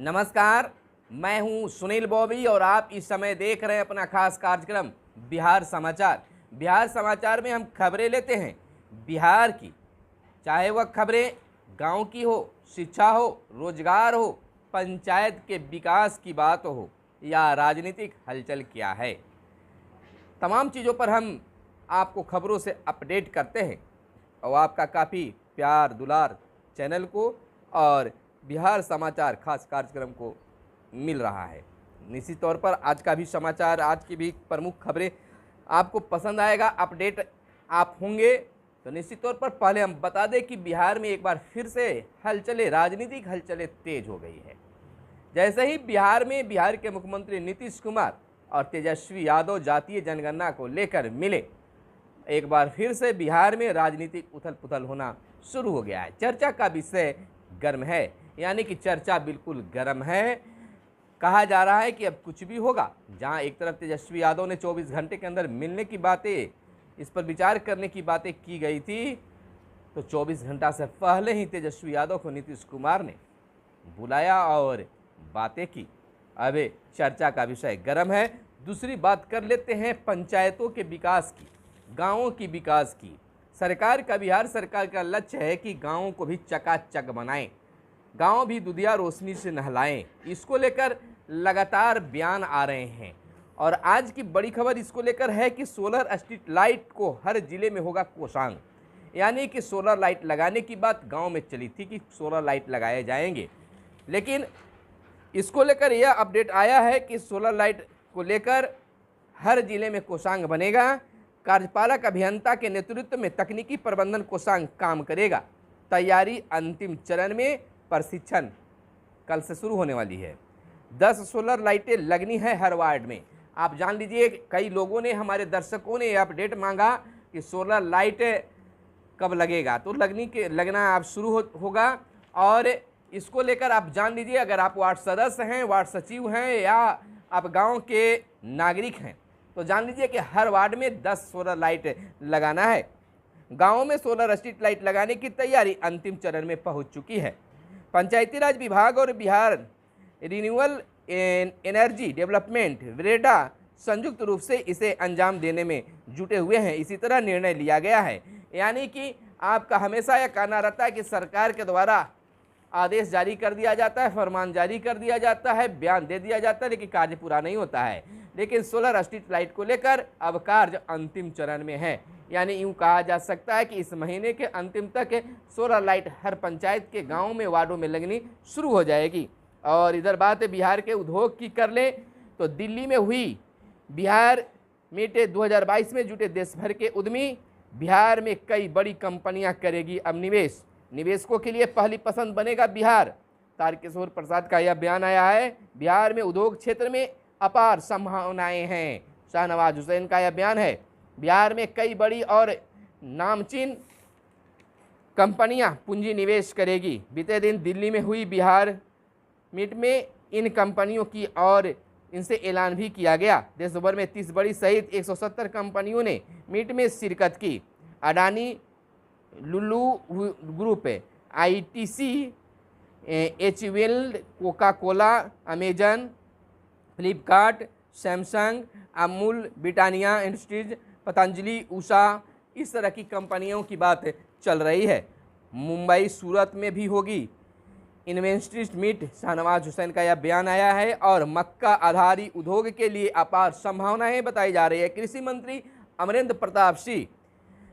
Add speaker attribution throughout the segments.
Speaker 1: नमस्कार, मैं हूं सुनील बॉबी और आप इस समय देख रहे हैं अपना खास कार्यक्रम बिहार समाचार। बिहार समाचार में हम खबरें लेते हैं बिहार की, चाहे वह खबरें गांव की हो, शिक्षा हो, रोजगार हो, पंचायत के विकास की बात हो या राजनीतिक हलचल क्या है। तमाम चीज़ों पर हम आपको खबरों से अपडेट करते हैं और आपका काफ़ी प्यार दुलार चैनल को और बिहार समाचार खास कार्यक्रम को मिल रहा है। निश्चित तौर पर आज का भी समाचार, आज की भी प्रमुख खबरें आपको पसंद आएगा, अपडेट आप होंगे। तो निश्चित तौर पर पहले हम बता दें कि बिहार में एक बार फिर से हलचलें, राजनीतिक हलचलें तेज हो गई है। जैसे ही बिहार के मुख्यमंत्री नीतीश कुमार और तेजस्वी यादव जातीय जनगणना को लेकर मिले, एक बार फिर से बिहार में राजनीतिक उथल पुथल होना शुरू हो गया है। चर्चा का विषय गर्म है, यानी कि चर्चा बिल्कुल गर्म है। कहा जा रहा है कि अब कुछ भी होगा। जहां एक तरफ तेजस्वी यादव ने 24 घंटे के अंदर मिलने की बातें, इस पर विचार करने की बातें की गई थी, तो 24 घंटा से पहले ही तेजस्वी यादव को नीतीश कुमार ने बुलाया और बातें की। अब चर्चा का विषय गर्म है। दूसरी बात कर लेते हैं पंचायतों के विकास की, गाँवों की विकास की। बिहार सरकार का लक्ष्य है कि गाँवों को भी चकाचक बनाएं, गांव भी दुधिया रोशनी से नहलाएं। इसको लेकर लगातार बयान आ रहे हैं और आज की बड़ी खबर इसको लेकर है कि सोलर स्ट्रीट लाइट को हर जिले में होगा कोषांग, यानी कि सोलर लाइट लगाने की बात गांव में चली थी कि सोलर लाइट लगाए जाएंगे, लेकिन इसको लेकर यह अपडेट आया है कि सोलर लाइट को लेकर हर जिले में कोषांग बनेगा। कार्यपालक अभियंता के नेतृत्व में तकनीकी प्रबंधन कोषांग काम करेगा। तैयारी अंतिम चरण में, प्रशिक्षण कल से शुरू होने वाली है। 10 सोलर लाइटें लगनी है हर वार्ड में। आप जान लीजिए, कई लोगों ने, हमारे दर्शकों ने अपडेट मांगा कि सोलर लाइट कब लगेगा, तो लगना आप शुरू होगा। और इसको लेकर आप जान लीजिए, अगर आप वार्ड सदस्य हैं, वार्ड सचिव हैं या आप गांव के नागरिक हैं, तो जान लीजिए कि हर वार्ड में 10 सोलर लाइट लगाना है। गाँव में सोलर स्ट्रीट लाइट लगाने की तैयारी अंतिम चरण में पहुँच चुकी है। पंचायती राज विभाग और बिहार रिन्यूएबल एनर्जी डेवलपमेंट रेडा संयुक्त रूप से इसे अंजाम देने में जुटे हुए हैं। इसी तरह निर्णय लिया गया है, यानी कि आपका हमेशा यह कहना रहता है कि सरकार के द्वारा आदेश जारी कर दिया जाता है, फरमान जारी कर दिया जाता है, बयान दे दिया जाता है, लेकिन कार्य पूरा नहीं होता है। लेकिन सोलर स्ट्रीट लाइट को लेकर अब कार्य अंतिम चरण में है, यानी यूँ कहा जा सकता है कि इस महीने के अंतिम तक सोलर लाइट हर पंचायत के गाँव में, वार्डों में लगनी शुरू हो जाएगी। और इधर बात बिहार के उद्योग की कर ले तो दिल्ली में हुई बिहार मीट 2022 में जुटे देश भर के उद्यमी। बिहार में कई बड़ी कंपनियां करेगी अब निवेश, निवेशकों के लिए पहली पसंद बनेगा बिहार। तारकिशोर प्रसाद का यह बयान आया है। बिहार में उद्योग क्षेत्र में अपार संभावनाएं हैं, शाहनवाज हुसैन का यह बयान है। बिहार में कई बड़ी और नामचीन कंपनियां पूंजी निवेश करेगी। बीते दिन दिल्ली में हुई बिहार मीट में इन कंपनियों की और इनसे ऐलान भी किया गया। देश भर में 30 बड़ी सहित 170 कंपनियों ने मीट में शिरकत की। अडानी, लुलु ग्रुप, आईटीसी, एचवेल, Coca Cola, Amazon, Flipkart, Samsung, Amul, Britannia industries, Patanjali, Usha, इस तरह की कंपनियों की बात चल रही है। मुंबई, सूरत में भी होगी इन्वेस्टर्स मीट, शाहनवाज हुसैन का यह बयान आया है। और मक्का आधारित उद्योग के लिए अपार संभावनाएं बताई जा रही है। कृषि मंत्री अमरेंद्र प्रताप सिंह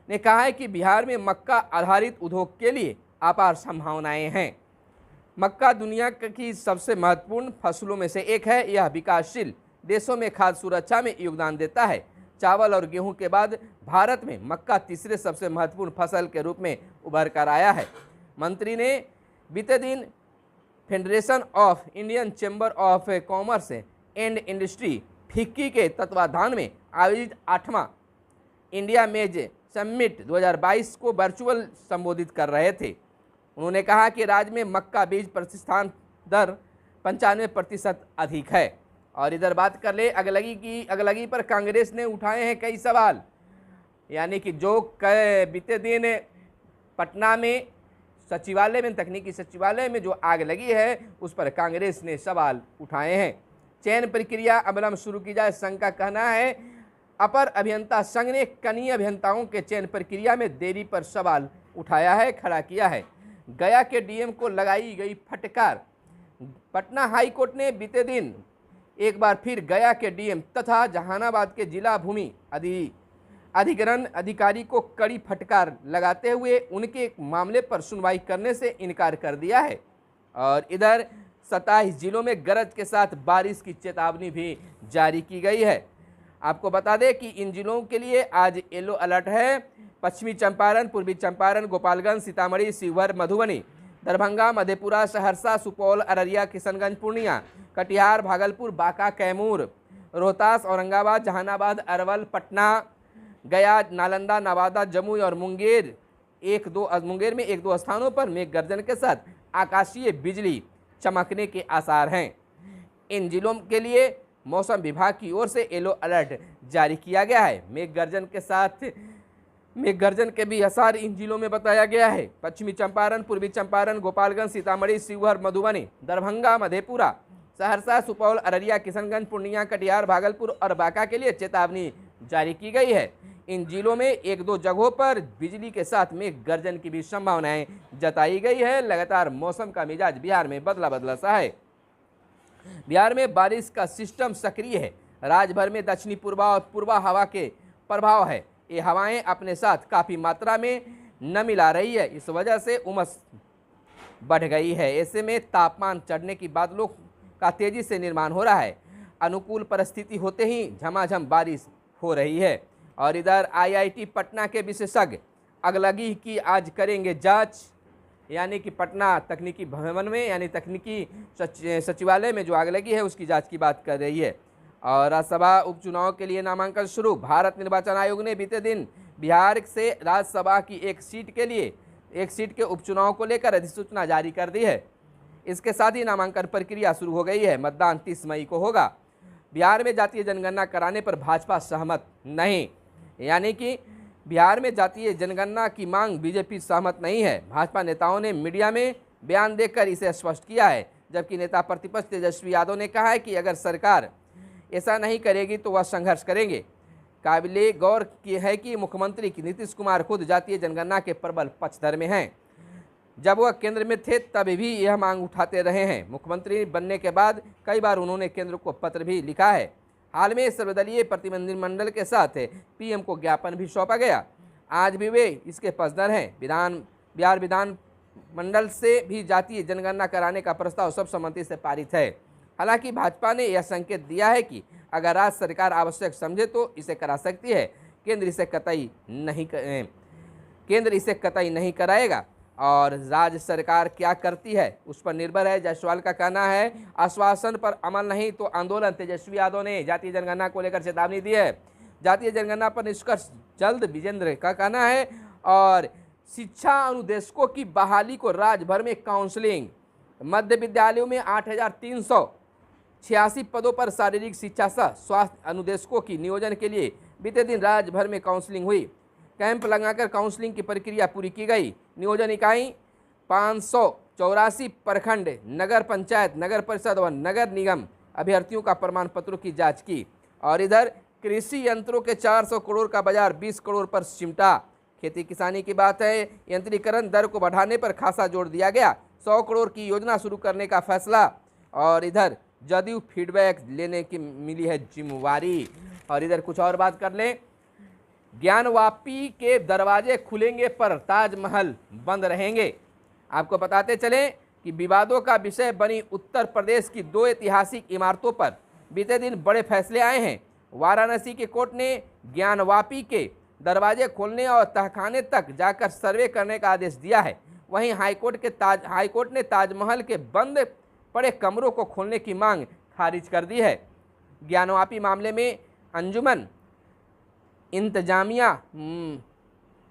Speaker 1: ने कहा है कि बिहार में मक्का आधारित उद्योग के लिए अपार संभावनाएं हैं। मक्का दुनिया की सबसे महत्वपूर्ण फसलों में से एक है। यह विकासशील देशों में खाद्य सुरक्षा में योगदान देता है। चावल और गेहूं के बाद भारत में मक्का तीसरे सबसे महत्वपूर्ण फसल के रूप में उभर कर आया है। मंत्री ने बीते दिन federation of Indian chamber of commerce and industry FICCI के तत्वाधान में आयोजित 8वां इंडिया मेज समिट 2022 को वर्चुअल संबोधित कर रहे थे। उन्होंने कहा कि राज्य में मक्का बीज प्रतिष्ठान दर 95% अधिक है। और इधर बात कर ले अगलगी पर कांग्रेस ने उठाए हैं कई सवाल, यानी कि जो बीते दिन पटना में सचिवालय में, तकनीकी सचिवालय में जो आग लगी है उस पर कांग्रेस ने सवाल उठाए हैं। चयन प्रक्रिया अविलंब शुरू की जाए, संघ का कहना है। अपर अभियंता संघ ने कनीय अभियंताओं के चयन प्रक्रिया में देरी पर सवाल उठाया है, खड़ा किया है। गया के डीएम को लगाई गई फटकार। पटना हाईकोर्ट ने बीते दिन एक बार फिर गया के डीएम तथा जहानाबाद के जिला भूमि अधिग्रहण अधिकारी को कड़ी फटकार लगाते हुए उनके मामले पर सुनवाई करने से इनकार कर दिया है। और इधर 27 जिलों में गरज के साथ बारिश की चेतावनी भी जारी की गई है। आपको बता दें कि इन जिलों के लिए आज येलो अलर्ट है। पश्चिमी चंपारण, पूर्वी चंपारण, गोपालगंज, सीतामढ़ी, शिवहर, मधुबनी, दरभंगा, मधेपुरा, सहरसा, सुपौल, अररिया, किशनगंज, पूर्णिया, कटिहार, भागलपुर, बांका, कैमूर, रोहतास, औरंगाबाद, जहानाबाद, अरवल, पटना, गया, नालंदा, नवादा, जमुई और मुंगेर मुंगेर में एक दो स्थानों पर मेघ गर्जन के साथ आकाशीय बिजली चमकने के आसार हैं। इन जिलों के लिए मौसम विभाग की ओर से येलो अलर्ट जारी किया गया है। मेघ गर्जन के भी आसार इन जिलों में बताया गया है। पश्चिमी चंपारण, पूर्वी चंपारण, गोपालगंज, सीतामढ़ी, शिवहर, मधुबनी, दरभंगा, मधेपुरा, सहरसा, सुपौल, अररिया, किशनगंज, पूर्णिया, कटिहार, भागलपुर और बांका के लिए चेतावनी जारी की गई है। इन जिलों में एक दो जगहों पर बिजली के साथ मेघ गर्जन की भी संभावनाएं जताई गई है। लगातार मौसम का मिजाज बिहार में बदला सा है। बिहार में बारिश का सिस्टम सक्रिय है। राज्य भर में दक्षिणी पूर्वा और पूर्वा हवा के प्रभाव है। ये हवाएं अपने साथ काफ़ी मात्रा में नमी ला रही है। इस वजह से उमस बढ़ गई है। ऐसे में तापमान चढ़ने की बादलों का तेजी से निर्माण हो रहा है। अनुकूल परिस्थिति होते ही झमाझम बारिश हो रही है। और इधर आईआईटी पटना के विशेषज्ञ अगलगी की आज करेंगे जांच, यानी कि पटना तकनीकी भवन में यानी तकनीकी सचिवालय में जो आग लगी है उसकी जांच की बात कर रही है। और राज्यसभा उपचुनाव के लिए नामांकन शुरू। भारत निर्वाचन आयोग ने बीते दिन बिहार से राज्यसभा की एक सीट के उपचुनाव को लेकर अधिसूचना जारी कर दी है। इसके साथ ही नामांकन प्रक्रिया शुरू हो गई है। मतदान 30 मई को होगा। बिहार में जातीय जनगणना कराने पर भाजपा सहमत नहीं, यानी कि बिहार में जातीय जनगणना की मांग बीजेपी सहमत नहीं है। भाजपा नेताओं ने मीडिया में बयान देकर इसे स्पष्ट किया है, जबकि नेता प्रतिपक्ष तेजस्वी यादव ने कहा है कि अगर सरकार ऐसा नहीं करेगी तो वह संघर्ष करेंगे। काबिले गौर है कि मुख्यमंत्री नीतीश कुमार खुद जातीय जनगणना के प्रबल पक्षधर में हैं। जब वह केंद्र में थे तब भी यह मांग उठाते रहे हैं। मुख्यमंत्री बनने के बाद कई बार उन्होंने केंद्र को पत्र भी लिखा है। हाल में सर्वदलीय प्रतिनिधिमंडल के साथ पीएम को ज्ञापन भी सौंपा गया। आज भी वे इसके पक्षधर हैं। बिहार विधान मंडल से भी जातीय जनगणना कराने का प्रस्ताव सर्वसम्मति से पारित है। हालांकि भाजपा ने यह संकेत दिया है कि अगर राज्य सरकार आवश्यक समझे तो इसे करा सकती है। केंद्र इसे कतई नहीं कराएगा और राज्य सरकार क्या करती है उस पर निर्भर है। जायसवाल का कहना है आश्वासन पर अमल नहीं तो आंदोलन। तेजस्वी यादव ने जातीय जनगणना को लेकर चेतावनी दी है। जातीय जनगणना पर निष्कर्ष जल्द, विजेंद्र का कहना है। और शिक्षा अनुदेशकों की बहाली को राज्य भर में काउंसलिंग। मध्य विद्यालयों में 8,386 पदों पर शारीरिक शिक्षा सह स्वास्थ्य अनुदेशकों की नियोजन के लिए बीते दिन राज्य भर में काउंसलिंग हुई। कैंप लगाकर काउंसलिंग की प्रक्रिया पूरी की गई। नियोजन इकाई 584 प्रखंड, नगर पंचायत, नगर परिषद और नगर निगम अभ्यर्थियों का प्रमाण पत्रों की जांच की। और इधर कृषि यंत्रों के 400 करोड़ का बाजार 20 करोड़ पर सिमटा। खेती किसानी की बात है। यंत्रीकरण दर को बढ़ाने पर खासा जोर दिया गया। 100 करोड़ की योजना शुरू करने का फैसला। और इधर जदयू फीडबैक लेने की मिली है जिम्मेवारी। और इधर कुछ और बात कर लें। ज्ञानवापी के दरवाजे खुलेंगे पर ताजमहल बंद रहेंगे। आपको बताते चलें कि विवादों का विषय बनी उत्तर प्रदेश की 2 ऐतिहासिक इमारतों पर बीते दिन बड़े फैसले आए हैं। वाराणसी की कोर्ट ने ज्ञानवापी के दरवाजे खोलने और तहखाने तक जाकर सर्वे करने का आदेश दिया है। वहीं हाईकोर्ट ने ताजमहल के बंद पड़े कमरों को खोलने की मांग खारिज कर दी है। ज्ञानवापी मामले में अंजुमन इंतजामिया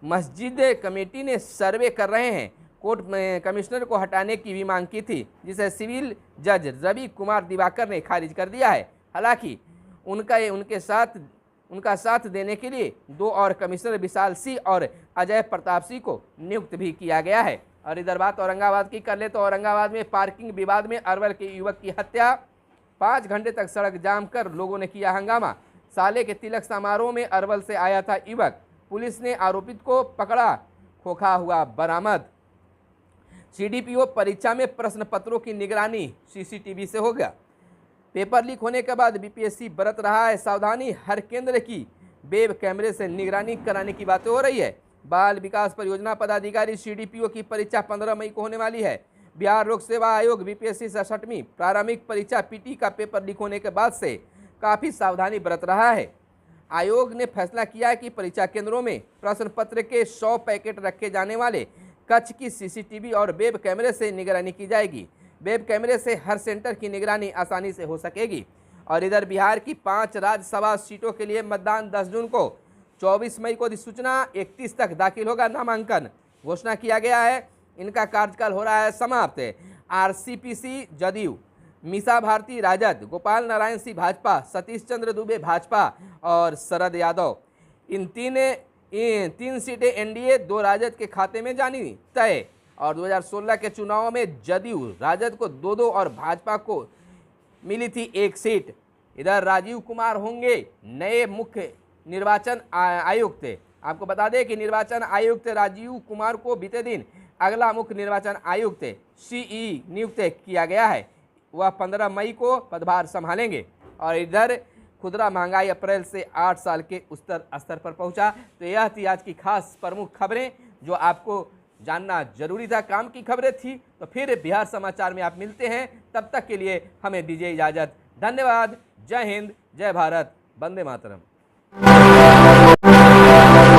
Speaker 1: मस्जिद कमेटी ने सर्वे कर रहे हैं। कोर्ट में कमिश्नर को हटाने की भी मांग की थी, जिसे सिविल जज रवि कुमार दिवाकर ने खारिज कर दिया है। हालांकि उनका साथ देने के लिए 2 और कमिश्नर विशाल सिंह और अजय प्रताप सिंह को नियुक्त भी किया गया है। और इधर बात औरंगाबाद की कर ले तो औरंगाबाद में पार्किंग विवाद में अरवल के युवक की हत्या। 5 घंटे तक सड़क जाम कर लोगों ने किया हंगामा। साले के तिलक समारोह में अरवल से आया था युवक, पुलिस ने आरोपित को पकड़ा, खोखा हुआ बरामद। सीडीपीओ परीक्षा में प्रश्न पत्रों की निगरानी सीसीटीवी से हो गया। पेपर लीक होने के बाद बीपीएससी बरत रहा है सावधानी, हर केंद्र की वेब कैमरे से निगरानी कराने की बातें हो रही है। बाल विकास परियोजना पदाधिकारी सीडीपीओ की परीक्षा 15 मई को होने वाली है। बिहार लोक सेवा आयोग बीपीएससी 67वीं प्रारंभिक परीक्षा पीटी का पेपर लीक होने के बाद से काफ़ी सावधानी बरत रहा है। आयोग ने फैसला किया है कि परीक्षा केंद्रों में प्रश्न पत्र के 100 पैकेट रखे जाने वाले कक्ष की सीसीटीवी और वेब कैमरे से निगरानी की जाएगी। वेब कैमरे से हर सेंटर की निगरानी आसानी से हो सकेगी। और इधर बिहार की 5 राज्यसभा सीटों के लिए मतदान 10 जून को, 24 मई को अधिसूचना, 31 तक दाखिल होगा नामांकन, घोषणा किया गया है। इनका कार्यकाल हो रहा है समाप्त। आरसीपी जदयू, मीसा भारती राजद, गोपाल नारायण सिंह भाजपा, सतीश चंद्र दुबे भाजपा और शरद यादव, इन तीन सीटें एनडीए 2 राजद के खाते में जानी तय। और 2016 के चुनाव में जदयू राजद को 2-2 और भाजपा को मिली थी 1 सीट। इधर राजीव कुमार होंगे नए मुख्य निर्वाचन आयुक्त। आपको बता दें कि निर्वाचन आयुक्त राजीव कुमार को बीते दिन अगला मुख्य निर्वाचन आयुक्त सीई नियुक्त किया गया है। वह 15 मई को पदभार संभालेंगे। और इधर खुदरा महंगाई अप्रैल से 8 साल के स्तर पर पहुंचा। तो यह थी आज की खास प्रमुख खबरें जो आपको जानना जरूरी था, काम की खबरें थी। तो फिर बिहार समाचार में आप मिलते हैं, तब तक के लिए हमें दीजिए इजाज़त। धन्यवाद। जय हिंद, जय भारत, वंदे मातरम।